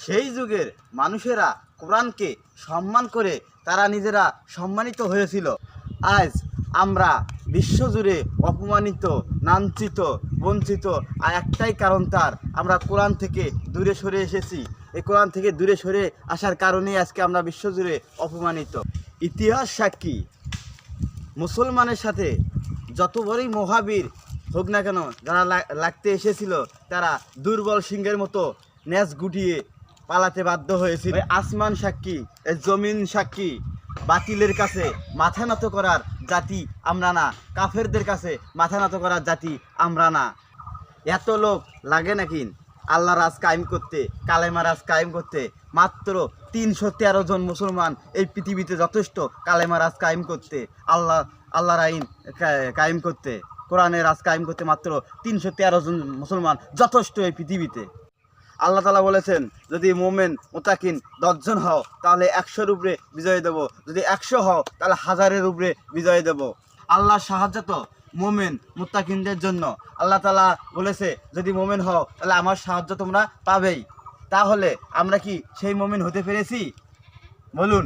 সেই যুগের মানুষেরা কোরআনকে সম্মান করে তারা নিজেরা সম্মানিত হয়েছিল। আজ আমরা বিশ্বজুড়ে অপমানিত, লাঞ্ছিত, বঞ্চিত, আর একটাই কারণ তার, আমরা কোরআন থেকে দূরে সরে এসেছি। এই কোরআন থেকে দূরে সরে আসার কারণেই আজকে আমরা বিশ্বজুড়ে অপমানিত। ইতিহাস সাক্ষী, মুসলমানের সাথে যত বড়ই মহাবীর হোক না কেন, যারা লাগতে এসেছিল তারা দুর্বল সিংহের মতো ন্যাস গুটিয়ে পালাতে বাধ্য হয়েছিল। আসমান সাক্ষী, জমিন সাক্ষী, বাতিলের কাছে মাথা নত করার জাতি আমরা না, কাফেরদের কাছে মাথা নত করার জাতি আমরা না। এত লোক লাগে নাকি আল্লাহ রাজ কায়েম করতে, কালেমা রাজ কায়েম করতে? মাত্র 313 জন মুসলমান এই পৃথিবীতে যথেষ্ট কালেমা রাজ কায়েম করতে, আল্লাহর আইন কায়েম করতে, কোরআনের রাজ কায়েম করতে মাত্র 313 জন মুসলমান যথেষ্ট এই পৃথিবীতে। আল্লাহ তাআলা বলেছেন, যদি মোমেন মুতাকিন 10 জন হও তাহলে 100-এর উপরে বিজয় দেব, যদি 100 হও তাহলে 1000-এর উপরে বিজয় দেব। আল্লাহর সাহায্য তো মোমেন মুত্তাকিনদের জন্য। আল্লাহ তাআলা বলেছে, যদি মোমেন হও তাহলে আমার সাহায্য তোমরা পাবেই। তাহলে আমরা কি সেই মোমেন হতে পেরেছি? বলুন।